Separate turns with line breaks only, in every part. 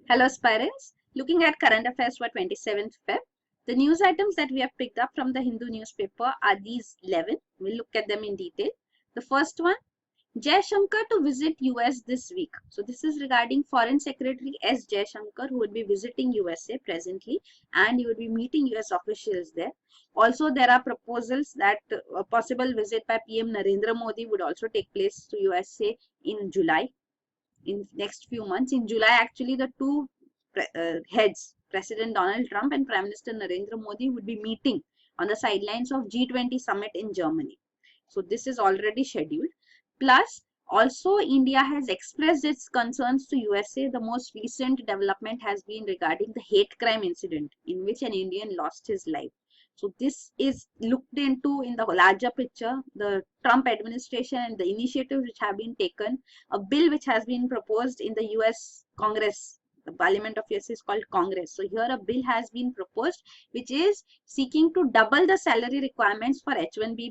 Hello aspirants, looking at current affairs for 27th Feb. The news items that we have picked up from the Hindu newspaper are these 11. We'll look at them in detail. The first one, Jaishankar to visit US this week. So this is regarding Foreign Secretary S. Jaishankar, who would be visiting USA presently, and he would be meeting US officials there. Also, there are proposals that a possible visit by PM Narendra Modi would also take place to USA in July. In next few months. In July, actually, the two heads, President Donald Trump and Prime Minister Narendra Modi, would be meeting on the sidelines of G20 summit in Germany. So this is already scheduled. Plus, also India has expressed its concerns to USA. The most recent development has been regarding the hate crime incident in which an Indian lost his life. So this is looked into in the larger picture, the Trump administration and the initiatives which have been taken, a bill which has been proposed in the US Congress. The Parliament of US is called Congress. So here a bill has been proposed which is seeking to double the salary requirements for H-1B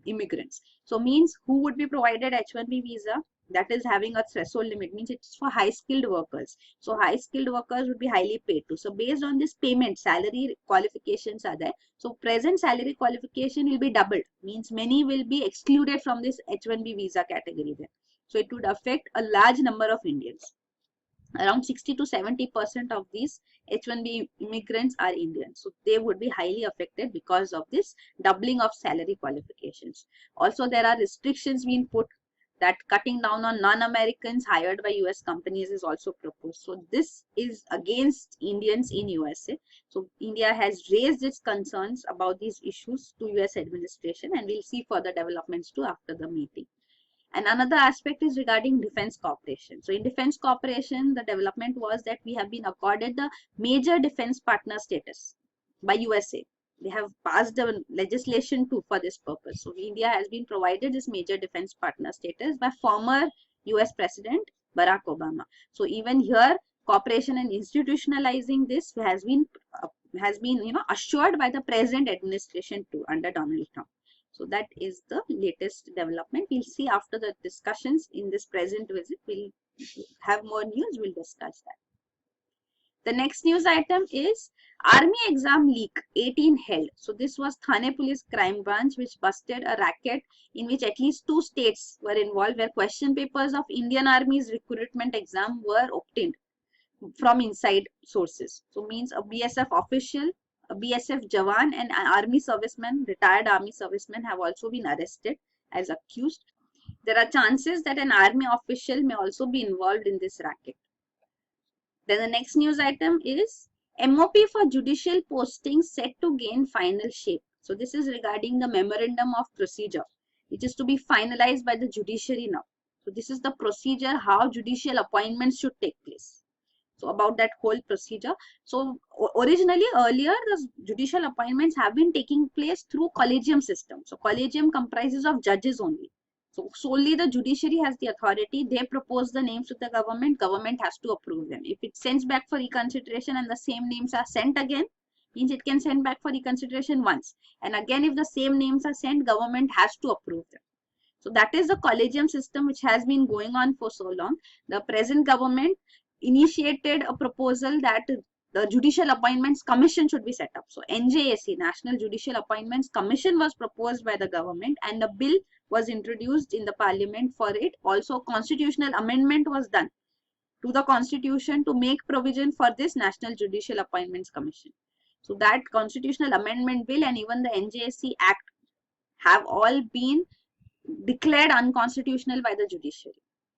immigrants. So means who would be provided H-1B visa? That is having a threshold limit, means it's for high skilled workers. So high skilled workers would be highly paid too. So based on this payment, salary qualifications are there. So present salary qualification will be doubled, means many will be excluded from this H-1B visa category there. So it would affect a large number of Indians. Around 60 to 70% of these H-1B immigrants are Indians. So they would be highly affected because of this doubling of salary qualifications. Also, there are restrictions being put that cutting down on non-Americans hired by US companies is also proposed. So this is against Indians in USA. So India has raised its concerns about these issues to US administration, and we'll see further developments too after the meeting. And another aspect is regarding defense cooperation. So in defense cooperation, the development was that we have been accorded the major defense partner status by USA. They have passed the legislation too for this purpose. So India has been provided this major defense partner status by former US President Barack Obama. So even here, cooperation and institutionalizing this has been assured by the present administration too under Donald Trump. So that is the latest development. We'll see after the discussions in this present visit. We'll have more news. We'll discuss that. The next news item is Army exam leak, 18 held. So this was Thane Police Crime Branch which busted a racket in which at least 2 states were involved, where question papers of Indian Army's recruitment exam were obtained from inside sources. So means a BSF official, a BSF Jawan and an army serviceman, retired army serviceman, have also been arrested as accused. There are chances that an army official may also be involved in this racket. Then the next news item is MOP for judicial postings set to gain final shape. So this is regarding the memorandum of procedure, which is to be finalized by the judiciary now. So this is the procedure how judicial appointments should take place. So about that whole procedure. So originally earlier the judicial appointments have been taking place through collegium system. So collegium comprises of judges only. So solely the judiciary has the authority. They propose the names to the government. Government has to approve them. If it sends back for reconsideration and the same names are sent again, means it can send back for reconsideration once. And again, if the same names are sent, government has to approve them. So that is the collegium system which has been going on for so long. The present government initiated a proposal that the Judicial Appointments Commission should be set up. So NJAC, National Judicial Appointments Commission, was proposed by the government and a bill was introduced in the parliament for it. Also, constitutional amendment was done to the constitution to make provision for this National Judicial Appointments Commission. So that constitutional amendment bill and even the NJAC Act have all been declared unconstitutional by the judiciary.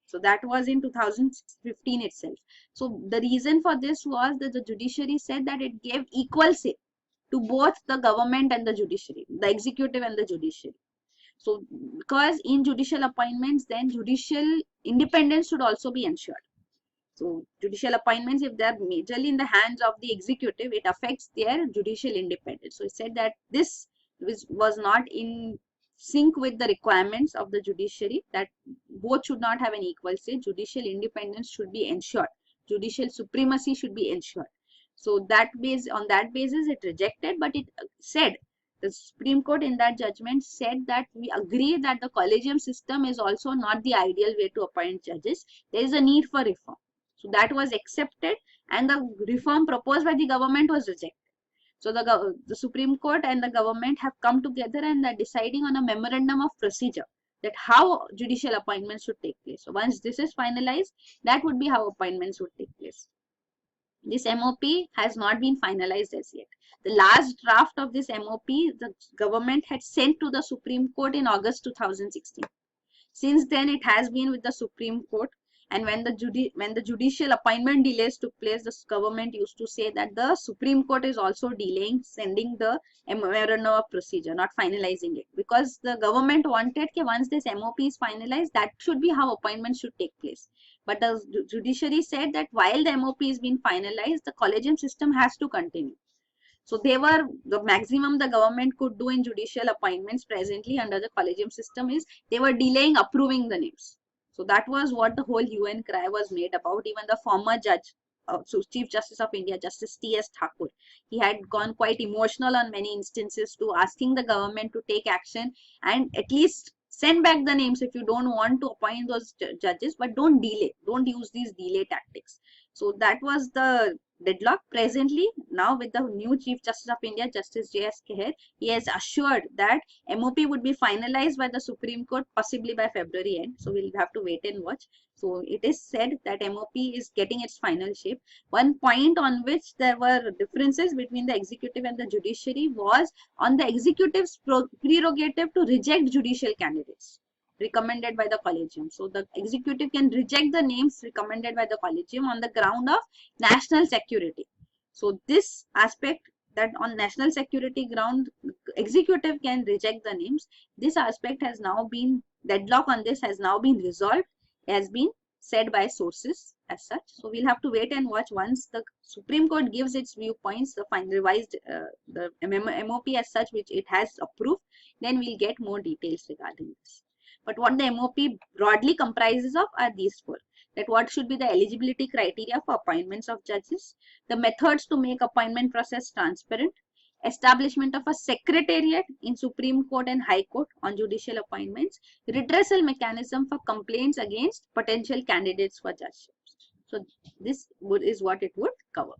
So that was in 2015 itself. So the reason for this was that the judiciary said that it gave equal say to both the government and the judiciary, the executive and the judiciary. So because in judicial appointments, then judicial independence should also be ensured. So judicial appointments, if they are majorly in the hands of the executive, it affects their judicial independence. So it said that this was not in sync with the requirements of the judiciary, that both should not have an equal say. Judicial independence should be ensured. Judicial supremacy should be ensured. So on that basis it rejected, but it said, the Supreme Court in that judgment said that we agree that the collegium system is also not the ideal way to appoint judges. There is a need for reform. So that was accepted, and the reform proposed by the government was rejected. So the Supreme Court and the government have come together and are deciding on a memorandum of procedure that how judicial appointments should take place. So once this is finalized, that would be how appointments would take place. This MOP has not been finalized as yet. The last draft of this MOP, the government had sent to the Supreme Court in August 2016. Since then, it has been with the Supreme Court. And when the judicial appointment delays took place, the government used to say that the Supreme Court is also delaying sending the memorandum of procedure, not finalizing it, because the government wanted that once this MOP is finalized, that should be how appointments should take place. But the judiciary said that while the MOP is being finalized, the collegium system has to continue. So they were the maximum the government could do in judicial appointments presently under the collegium system is they were delaying approving the names. So that was what the whole hue and cry was made about. Even the former judge, so Chief Justice of India, Justice T.S. Thakur, he had gone quite emotional on many instances to asking the government to take action and at least send back the names if you don't want to appoint those judges, but don't delay, don't use these delay tactics. So that was the deadlock. Presently, now with the new Chief Justice of India, Justice J.S. Kher, he has assured that MOP would be finalized by the Supreme Court possibly by February end. So we'll have to wait and watch. So it is said that MOP is getting its final shape. One point on which there were differences between the executive and the judiciary was on the executive's prerogative to reject judicial candidates recommended by the collegium. So the executive can reject the names recommended by the collegium on the ground of national security. So this aspect, that on national security ground executive can reject the names, this aspect has now been, deadlock on this has now been resolved, has been said by sources as such. So we'll have to wait and watch. Once the Supreme Court gives its viewpoints, the final revised the MOP as such which it has approved, then we'll get more details regarding this. But what the MOP broadly comprises of are these four. That what should be the eligibility criteria for appointments of judges, the methods to make appointment process transparent, establishment of a secretariat in Supreme Court and High Court on judicial appointments, redressal mechanism for complaints against potential candidates for judgeships. So this is what it would cover.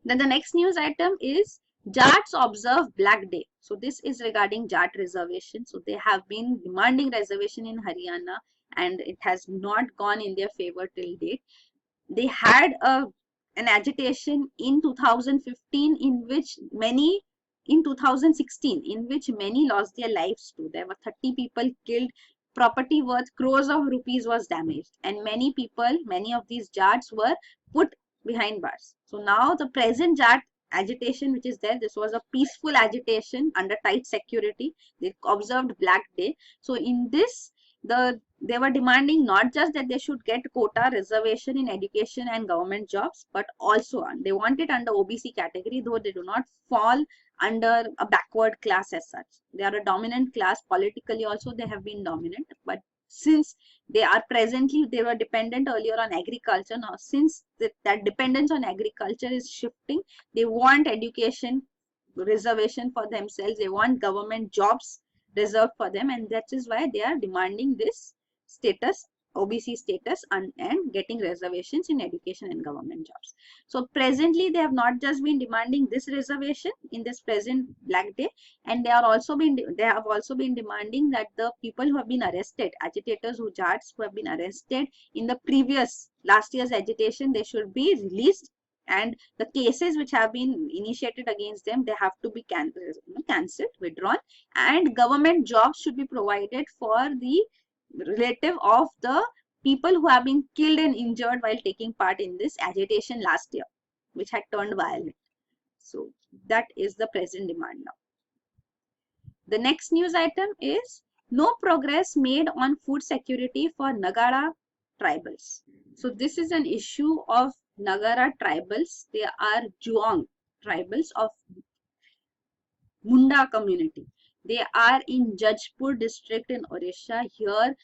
Then the next news item is Jats observe Black Day. So this is regarding Jat reservation. So they have been demanding reservation in Haryana and it has not gone in their favor till date. They had an agitation in 2015 in which many, in 2016 in which many lost their lives too. There were 30 people killed, property worth crores of rupees was damaged, and many people, many of these Jats were put behind bars. So now the present Jat agitation which is there, this was a peaceful agitation under tight security. They observed Black Day. So in this, they were demanding not just that they should get quota reservation in education and government jobs, but also they want it under OBC category, though they do not fall under a backward class as such. They are a dominant class politically also, they have been dominant, but since they are presently, they were dependent earlier on agriculture. Now since that dependence on agriculture is shifting, they want education reservation for themselves, they want government jobs reserved for them, and that is why they are demanding this status, OBC status, and getting reservations in education and government jobs. So presently they have not just been demanding this reservation in this present Black Day, and they have also been demanding that the people who have been arrested, agitators who Jats who have been arrested in the previous last year's agitation, they should be released, and the cases which have been initiated against them, they have to be cancelled, withdrawn, and government jobs should be provided for the relative of the people who have been killed and injured while taking part in this agitation last year, which had turned violent. So that is the present demand now. The next news item is no progress made on food security for Nagara tribals. So this is an issue of Nagara tribals. They are Juang tribals of Munda community. They are in Jajpur district in Odisha. Here,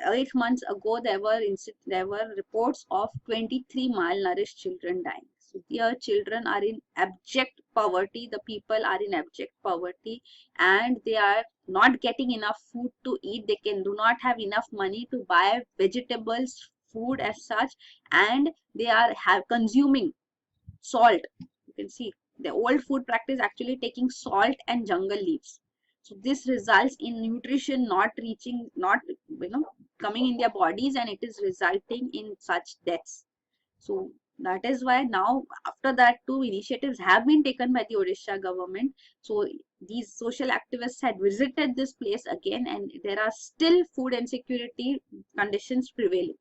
8 months ago, there were reports of 23 malnourished children dying. So here, children are in abject poverty. The people are in abject poverty, and they are not getting enough food to eat. They do not have enough money to buy vegetables, food as such, and they are consuming salt. You can see the old food practice actually taking salt and jungle leaves. So this results in nutrition not reaching, not coming in their bodies, and it is resulting in such deaths. So that is why now, after that, two initiatives have been taken by the Odisha government. So these social activists had visited this place again, and there are still food insecurity conditions prevailing.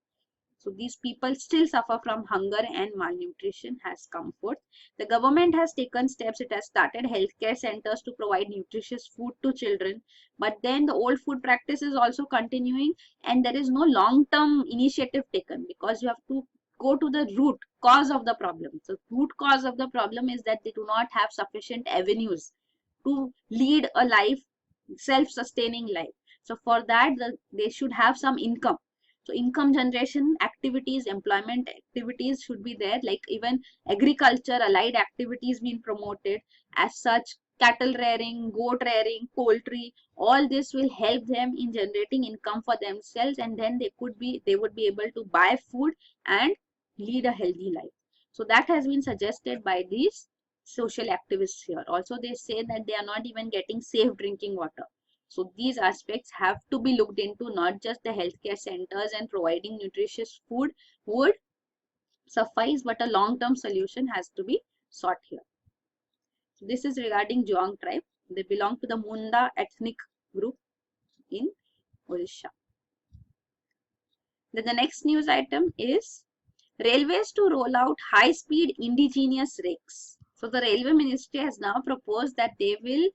So these people still suffer from hunger and malnutrition has come forth. The government has taken steps. It has started healthcare centers to provide nutritious food to children. But then the old food practice is also continuing, and there is no long-term initiative taken, because you have to go to the root cause of the problem. So root cause of the problem is that they do not have sufficient avenues to lead a life, self-sustaining life. So for that, they should have some income. So income generation activities, employment activities should be there, like even agriculture, allied activities being promoted as such. Cattle rearing, goat rearing, poultry, all this will help them in generating income for themselves, and then they would be able to buy food and lead a healthy life. So that has been suggested by these social activists here. Also, they say that they are not even getting safe drinking water. So these aspects have to be looked into. Not just the healthcare centers and providing nutritious food would suffice, but a long-term solution has to be sought here. So this is regarding Juang tribe. They belong to the Munda ethnic group in Odisha. Then the next news item is railways to roll out high-speed indigenous rakes. So the railway ministry has now proposed that they will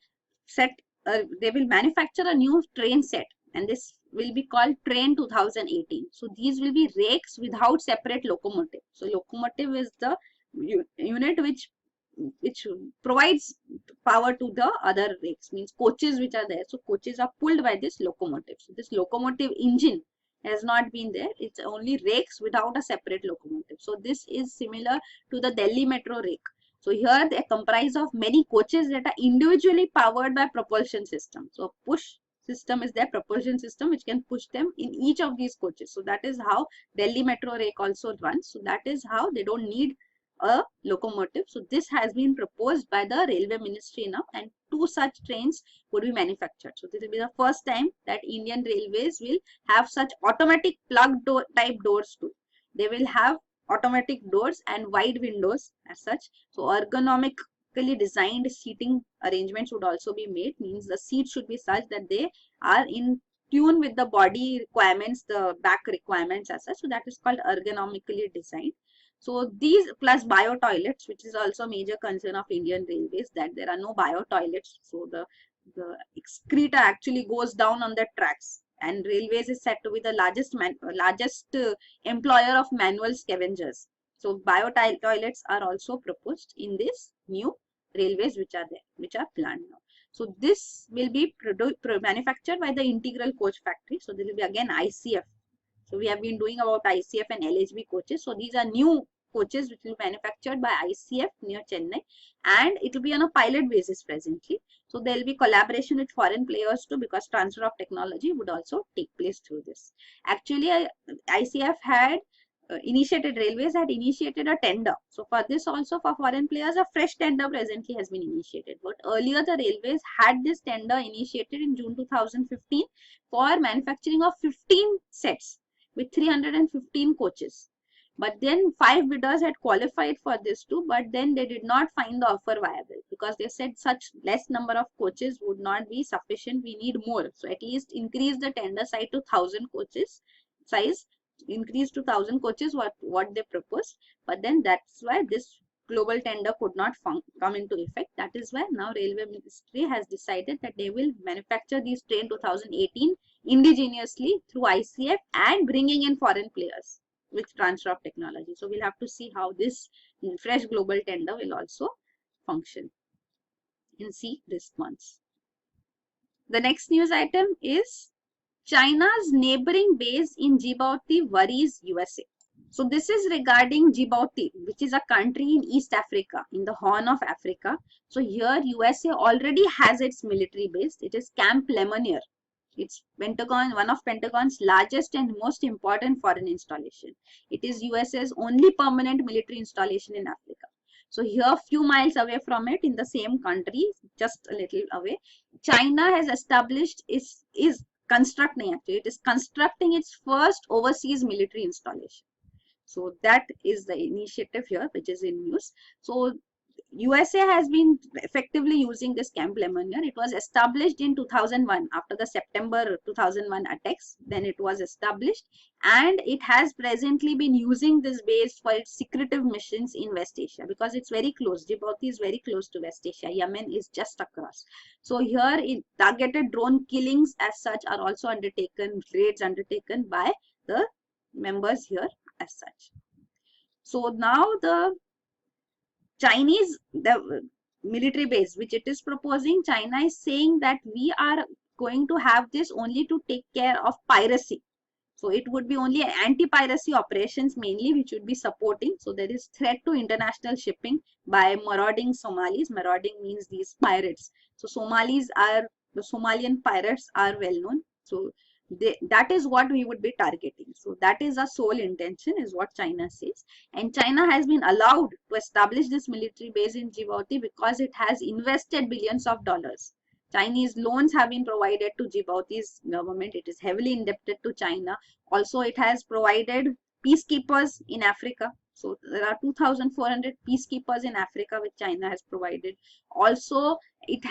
manufacture a new train set, and this will be called Train 2018. So these will be rakes without separate locomotive. So locomotive is the unit which provides power to the other rakes, means coaches which are there. So coaches are pulled by this locomotive. So this locomotive engine has not been there. It's only rakes without a separate locomotive. So this is similar to the Delhi metro rake. So here they comprise of many coaches that are individually powered by propulsion system. So push system is their propulsion system which can push them in each of these coaches. So that is how Delhi metro rake also runs. So that is how they don't need a locomotive. So this has been proposed by the railway ministry now, and 2 such trains would be manufactured. So this will be the first time that Indian Railways will have such automatic plug door type doors too. They will have automatic doors and wide windows as such. So ergonomically designed seating arrangements would also be made, means the seats should be such that they are in tune with the body requirements, the back requirements as such. So that is called ergonomically designed. So these plus bio toilets, which is also a major concern of Indian Railways, that there are no bio toilets. So the excreta actually goes down on the tracks, and Railways is said to be the largest employer of manual scavengers. So bio toilets are also proposed in this new railways which are there, which are planned now. So this will be manufactured by the Integral Coach Factory. So this will be again ICF. So we have been doing about ICF and LHB coaches. So these are new coaches which will be manufactured by ICF near Chennai, and it will be on a pilot basis presently. So there will be collaboration with foreign players too, because transfer of technology would also take place through this. Actually, ICF had Railways had initiated a tender. So for this also, for foreign players, a fresh tender presently has been initiated. But earlier the Railways had this tender initiated in June 2015 for manufacturing of 15 sets with 315 coaches. But then 5 bidders had qualified for this too, but then they did not find the offer viable, because they said such less number of coaches would not be sufficient. We need more. So at least increase the tender size to 1,000 coaches size. Increase to 1,000 coaches what they proposed, but then that's why this global tender could not come into effect. That is why now Railway Ministry has decided that they will manufacture these Train 2018 indigenously through ICF and bringing in foreign players with transfer of technology. So we'll have to see how this fresh global tender will also function and see response. The next news item is China's neighboring base in Djibouti worries USA. So this is regarding Djibouti, which is a country in East Africa, in the Horn of Africa. So here USA already has its military base. It is Camp Lemonnier. It's Pentagon, one of Pentagon's largest and most important foreign installation. It is USA's only permanent military installation in Africa. So here, few miles away from it, in the same country, just a little away, China has established is constructing, actually it is constructing its first overseas military installation. So that is the initiative here, which is in news. So USA has been effectively using this Camp Lemonnier. It was established in 2001 after the September 2001 attacks. Then it was established, and it has presently been using this base for its secretive missions in West Asia, because it's very close. Djibouti is very close to West Asia. Yemen is just across. So here, targeted drone killings as such are also undertaken, raids undertaken by the members here as such. So now the Chinese, the military base which it is proposing, China is saying that we are going to have this only to take care of piracy. So it would be only anti-piracy operations mainly which would be supporting. So there is threat to international shipping by marauding Somalis. Marauding means these pirates. So the Somalian pirates are well known. So that is what we would be targeting. So that is our sole intention, is what China says. And China has been allowed to establish this military base in Djibouti because it has invested billions of dollars. Chinese loans have been provided to Djibouti's government. It is heavily indebted to China. Also, it has provided peacekeepers in Africa. So there are 2,400 peacekeepers in Africa which China has provided. Also, it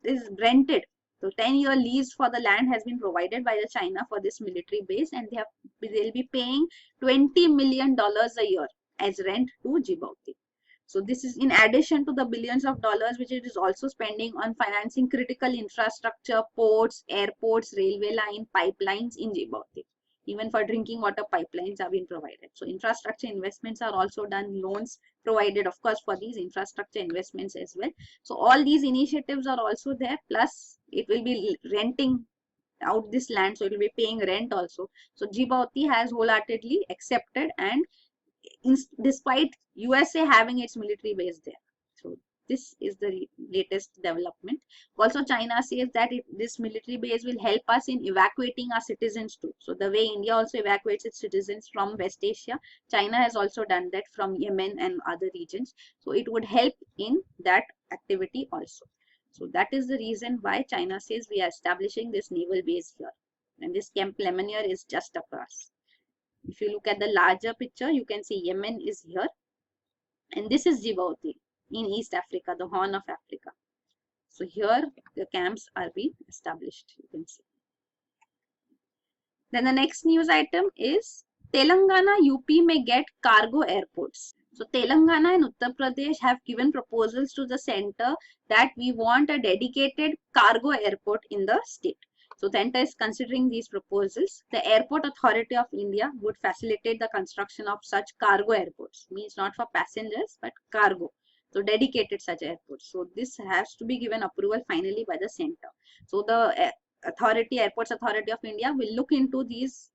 is rented. So 10-year lease for the land has been provided by the China for this military base, and they'll be paying $20 million a year as rent to Djibouti. So this is in addition to the billions of dollars which it is also spending on financing critical infrastructure, ports, airports, railway line, pipelines in Djibouti. Even for drinking water, pipelines have been provided. So infrastructure investments are also done, loans provided, of course, for these infrastructure investments as well. So all these initiatives are also there, plus it will be renting out this land, so it will be paying rent also. So Djibouti has wholeheartedly accepted, and despite USA having its military base there. So this is the latest development. Also, China says that this military base will help us in evacuating our citizens too. So the way India also evacuates its citizens from West Asia, China has also done that from Yemen and other regions. So it would help in that activity also. So that is the reason why China says we are establishing this naval base here. And this Camp Lemonnier is just across. If you look at the larger picture, you can see Yemen is here. And this is Djibouti in East Africa, the Horn of Africa. So here the camps are being established, you can see. Then the next news item is Telangana UP may get cargo airports. So Telangana and Uttar Pradesh have given proposals to the center that we want a dedicated cargo airport in the state. So center is considering these proposals. The Airport Authority of India would facilitate the construction of such cargo airports. Means not for passengers but cargo. So dedicated such airports. So this has to be given approval finally by the center. So the Airports Authority of India will look into these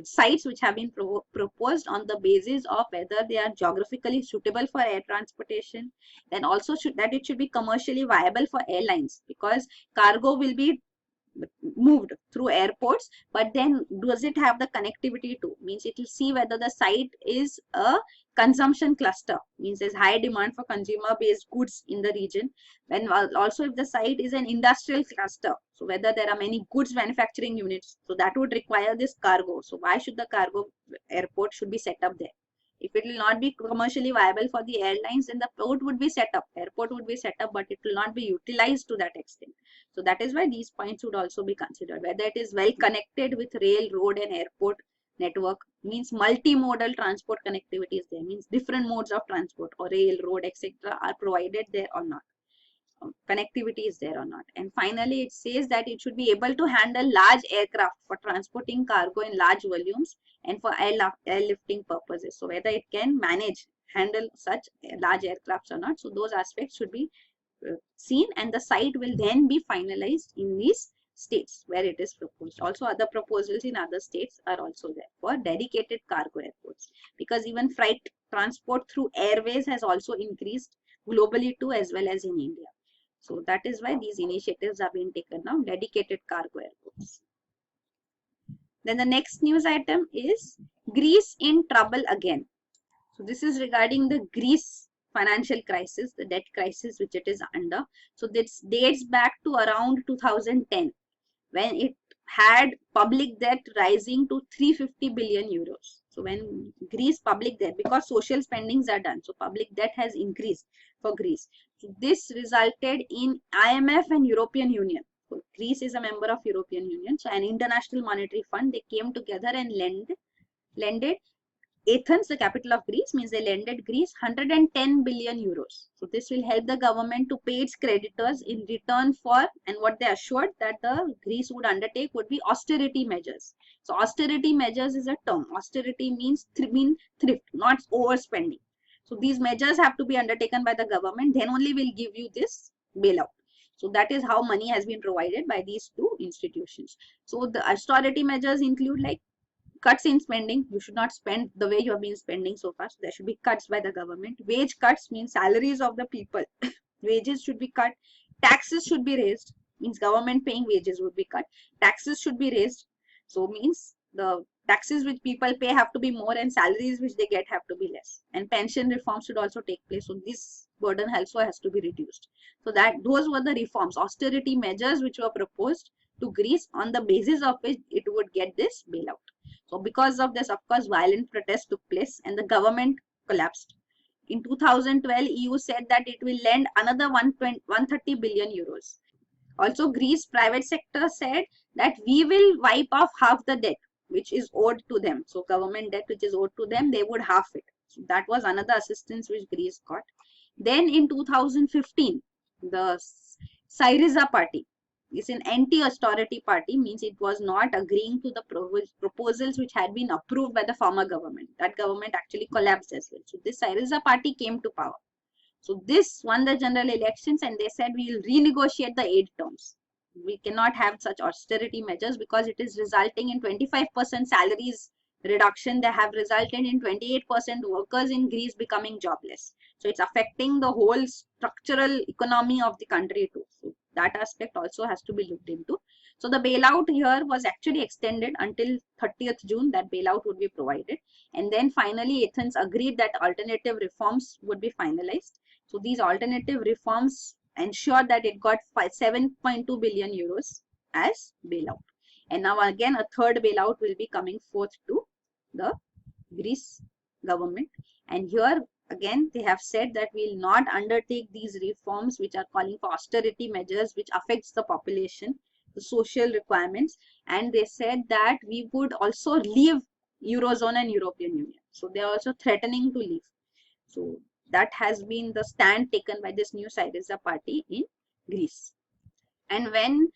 sites which have been proposed on the basis of whether they are geographically suitable for air transportation, and also that it should be commercially viable for airlines, because cargo will be moved through airports, but then does it have the connectivity to, means it will see whether the site is a consumption cluster, means there's high demand for consumer based goods in the region, and also if the site is an industrial cluster, so whether there are many goods manufacturing units, so that would require this cargo. So why should the cargo airport should be set up there? If it will not be commercially viable for the airlines, then the airport would be set up, but it will not be utilized to that extent. So that is why these points would also be considered, whether it is well connected with rail, road and airport network, means multimodal transport connectivity is there, means different modes of transport or rail, road, etc. are provided there or not. Connectivity is there or not. And finally, it says that it should be able to handle large aircraft for transporting cargo in large volumes and for airlifting purposes. So whether it can handle such large aircrafts or not. So those aspects should be seen, and the site will then be finalized in these states where it is proposed. Also, other proposals in other states are also there for dedicated cargo airports, because even freight transport through airways has also increased globally too, as well as in India. So that is why these initiatives are being taken now, dedicated cargo airports. Then the next news item is Greece in trouble again. So this is regarding the Greece financial crisis, the debt crisis which it is under. So this dates back to around 2010 when it had public debt rising to 350 billion euros. So when Greece public debt, because social spendings are done, so public debt has increased for Greece. So this resulted in IMF and European Union. So Greece is a member of European Union. So an International Monetary Fund, they came together and lended Athens, the capital of Greece, means they lended Greece 110 billion euros. So this will help the government to pay its creditors in return for, and what they assured that the Greece would undertake would be austerity measures. So austerity measures is a term. Austerity means thrift, not overspending. So these measures have to be undertaken by the government. Then only will give you this bailout. So that is how money has been provided by these two institutions. So the austerity measures include like cuts in spending. You should not spend the way you have been spending so far. So there should be cuts by the government. Wage cuts means salaries of the people. Wages should be cut. Taxes should be raised. Means government paying wages would be cut. Taxes should be raised. So means the taxes which people pay have to be more and salaries which they get have to be less. And pension reforms should also take place. So this burden also has to be reduced. So that those were the reforms, austerity measures which were proposed to Greece on the basis of which it would get this bailout. So because of this, of course, violent protests took place and the government collapsed. In 2012, EU said that it will lend another 130 billion euros. Also, Greece private sector said that we will wipe off half the debt which is owed to them. So government debt which is owed to them, they would half it. So that was another assistance which Greece got. Then in 2015, the Syriza party is an anti-austerity party, means it was not agreeing to the proposals which had been approved by the former government. That government actually collapsed as well. So this Syriza party came to power. So this won the general elections and they said we will renegotiate the aid terms. We cannot have such austerity measures because it is resulting in 25% salaries reduction. They have resulted in 28% workers in Greece becoming jobless. So it's affecting the whole structural economy of the country too. So that aspect also has to be looked into. So the bailout here was actually extended until 30th June, that bailout would be provided. And then finally Athens agreed that alternative reforms would be finalized. So these alternative reforms ensured that it got 7.2 billion euros as bailout. And now again a third bailout will be coming forth to the Greece government. And here again they have said that we will not undertake these reforms which are calling for austerity measures which affects the population, the social requirements, and they said that we would also leave Eurozone and European Union. So they are also threatening to leave. So that has been the stand taken by this new Syriza party in Greece. And when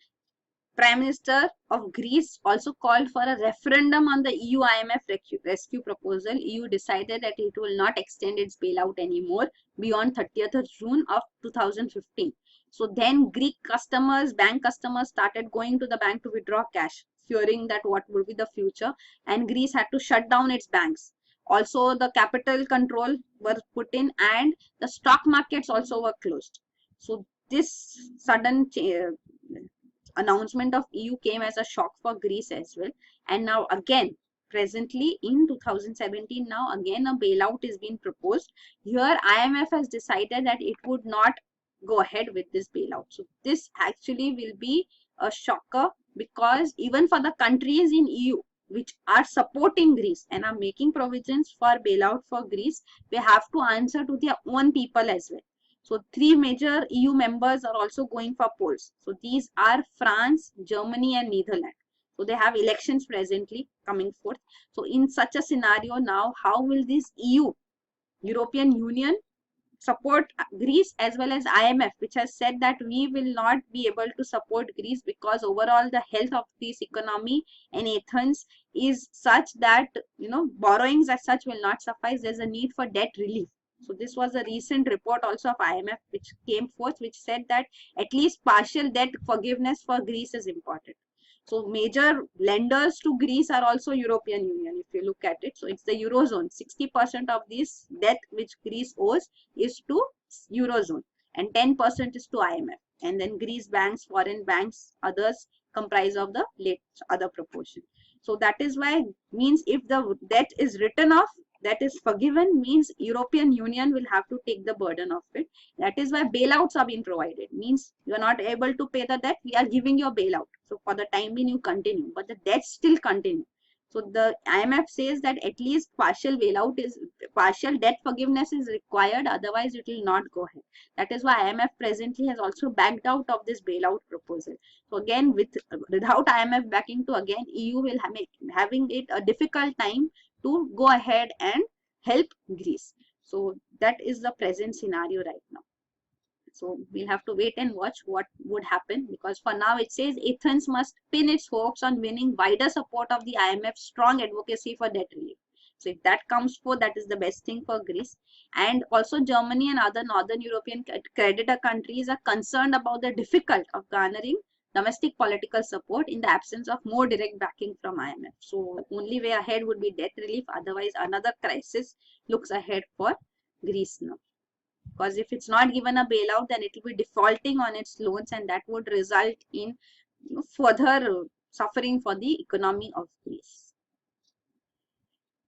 Prime Minister of Greece also called for a referendum on the EU-IMF rescue proposal, EU decided that it will not extend its bailout anymore beyond 30th June of 2015. So then Greek customers, bank customers started going to the bank to withdraw cash, fearing that what would be the future, and Greece had to shut down its banks. Also, the capital control were put in and the stock markets also were closed. So this sudden announcement of EU came as a shock for Greece as well. And now again, presently in 2017, now again a bailout is being proposed. Here IMF has decided that it would not go ahead with this bailout. So this actually will be a shocker, because even for the countries in EU which are supporting Greece and are making provisions for bailout for Greece, they have to answer to their own people as well. So 3 major EU members are also going for polls. So these are France, Germany and Netherlands. So they have elections presently coming forth. So in such a scenario now, how will this EU, European Union, support Greece as well as IMF, which has said that we will not be able to support Greece because overall the health of this economy in Athens is such that, borrowings as such will not suffice. There's a need for debt relief. So this was a recent report also of IMF which came forth, which said that at least partial debt forgiveness for Greece is important. So major lenders to Greece are also European Union, if you look at it. So it's the Eurozone. 60% of this debt which Greece owes is to Eurozone and 10% is to IMF. and then Greece banks, foreign banks, others comprise of the late other proportion. So that is why, means if the debt is written off, that is forgiven, means European Union will have to take the burden of it. That is why bailouts are being provided, means you are not able to pay the debt, we are giving you a bailout. So for the time being you continue, but the debt still continue. So the IMF says that at least partial debt forgiveness is required, otherwise it will not go ahead. That is why IMF presently has also backed out of this bailout proposal. So again, without IMF backing, to again EU will having it a difficult time to go ahead and help Greece. So that is the present scenario right now. So we'll have to wait and watch what would happen, because for now it says Athens must pin its hopes on winning wider support of the IMF's strong advocacy for debt relief. So if that comes forth, that is the best thing for Greece. And also Germany and other northern European creditor countries are concerned about the difficulty of garnering domestic political support in the absence of more direct backing from IMF. So only way ahead would be debt relief, otherwise another crisis looks ahead for Greece now. Because if it's not given a bailout, then it will be defaulting on its loans, and that would result in further suffering for the economy of Greece.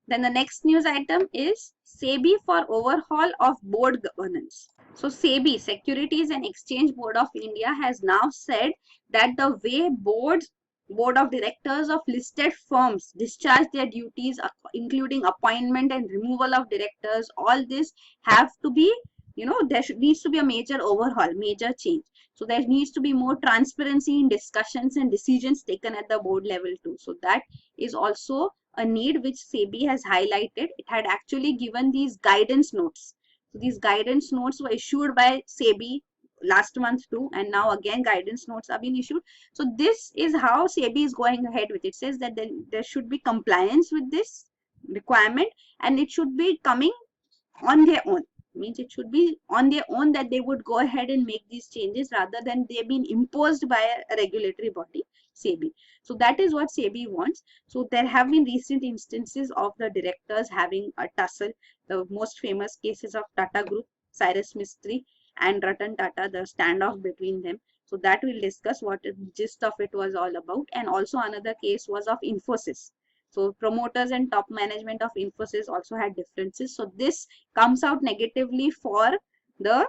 Then the next news item is SEBI for overhaul of board governance. So SEBI, Securities and Exchange Board of India, has now said that the way board of directors of listed firms discharge their duties, including appointment and removal of directors, all this have to be, there needs to be a major overhaul, major change. So there needs to be more transparency in discussions and decisions taken at the board level too. So that is also a need which SEBI has highlighted. It had actually given these guidance notes. So these guidance notes were issued by SEBI last month too, and now again guidance notes are being issued. So this is how SEBI is going ahead with it. It says that there should be compliance with this requirement, and it should be coming on their own. Means it should be on their own that they would go ahead and make these changes, rather than they've been imposed by a regulatory body, SEBI. So that is what SEBI wants. So there have been recent instances of the directors having a tussle. The most famous cases of Tata Group, Cyrus Mistry and Ratan Tata, the standoff between them. So that we'll discuss what the gist of it was all about. And also another case was of Infosys. So promoters and top management of Infosys also had differences. So this comes out negatively for the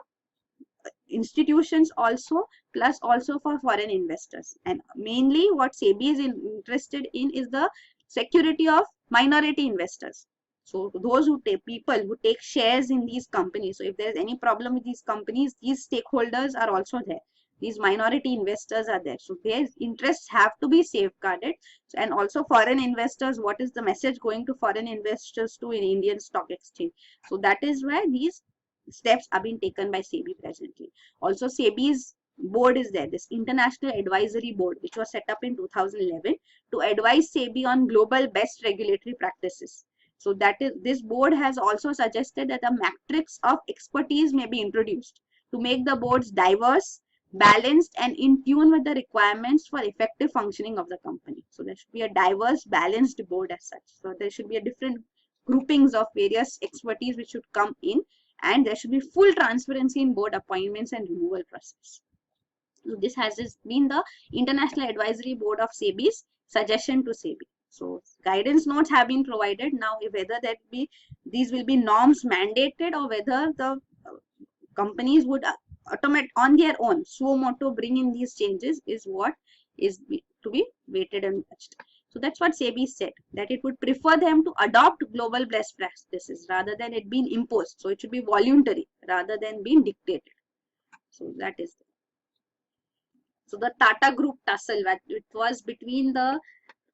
institutions also, plus also for foreign investors. And mainly what SEBI is interested in is the security of minority investors. So those who take, people who take shares in these companies. So if there is any problem with these companies, these stakeholders are also there. These minority investors are there. So their interests have to be safeguarded. And also foreign investors, what is the message going to foreign investors to in Indian stock exchange? So that is where these steps are being taken by SEBI presently. Also SEBI's board is there, this International Advisory Board, which was set up in 2011 to advise SEBI on global best regulatory practices. So that is, this board has also suggested that a matrix of expertise may be introduced to make the boards diverse, balanced, and in tune with the requirements for effective functioning of the company. So there should be a diverse, balanced board as such. So there should be a different groupings of various expertise which should come in, and there should be full transparency in board appointments and removal process. So this has been the International Advisory Board of SEBI's suggestion to SEBI. So guidance notes have been provided. Now whether these will be norms mandated, or whether the companies would automate on their own suo motu bring in these changes, is what is to be waited and watched. So that's what SEBI said, that it would prefer them to adopt global best practices rather than it being imposed. So it should be voluntary rather than being dictated. So that is it. So the Tata Group tussle, it was between the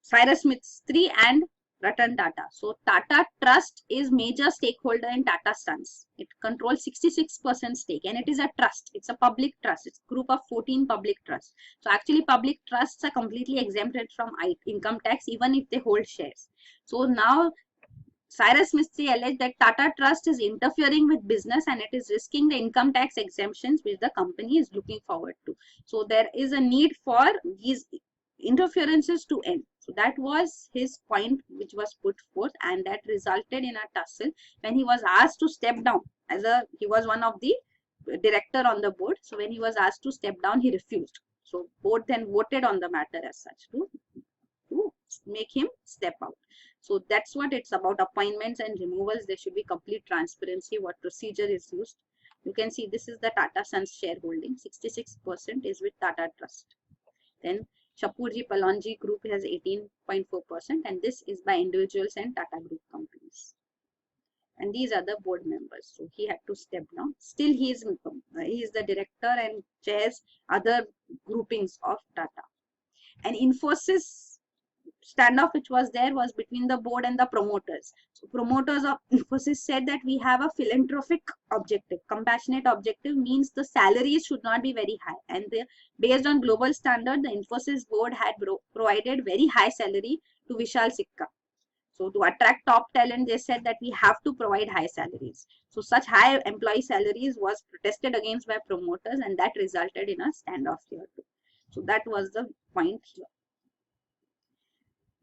Cyrus Mistry and Ratan Tata. So Tata Trust is major stakeholder in Tata Sons. It controls 66% stake, and it is a trust. It's a public trust. It's a group of 14 public trusts. So actually public trusts are completely exempted from income tax even if they hold shares. So now Cyrus Mistry alleged that Tata Trust is interfering with business and it is risking the income tax exemptions which the company is looking forward to. So there is a need for these interferences to end. So that was his point which was put forth, and that resulted in a tussle when he was asked to step down. He was one of the director on the board. So when he was asked to step down, he refused. So board then voted on the matter as such to make him step out. So that's what it's about. Appointments and removals, there should be complete transparency what procedure is used. You can see this is the Tata Sons shareholding. 66% is with Tata Trust. Then Shapurji Palonji Group has 18.4%, and this is by individuals and Tata Group companies. And these are the board members. So he had to step down. Still he is the director and chairs other groupings of Tata. And Infosys standoff which was there was between the board and the promoters. So promoters of Infosys said that we have a philanthropic objective. Compassionate objective means the salaries should not be very high, and based on global standard, the Infosys board had provided very high salary to Vishal Sikka. So to attract top talent, they said that we have to provide high salaries. So such high employee salaries was protested against by promoters, and that resulted in a standoff here too. So that was the point here.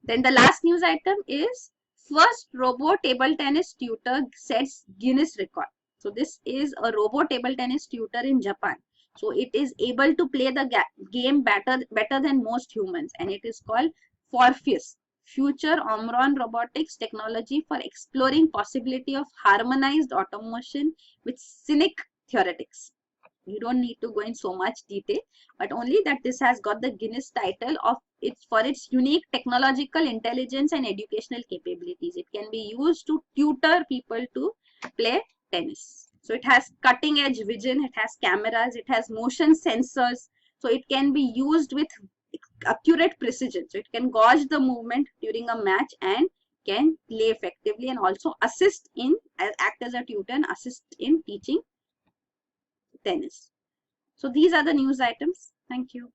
Then the last news item is first robo table tennis tutor sets Guinness record. So this is a robo table tennis tutor in Japan. So it is able to play the game better than most humans, and it is called Morpheus, Future Omron Robotics Technology for Exploring Possibility of Harmonized Automation with Cynic Theoretics. You don't need to go in so much detail, but only that this has got the Guinness title of for its unique technological intelligence and educational capabilities. It can be used to tutor people to play tennis. So it has cutting edge vision, it has cameras, it has motion sensors. So it can be used with accurate precision. So it can gauge the movement during a match and can play effectively, and also act as a tutor and assist in teaching tennis. So these are the news items. Thank you.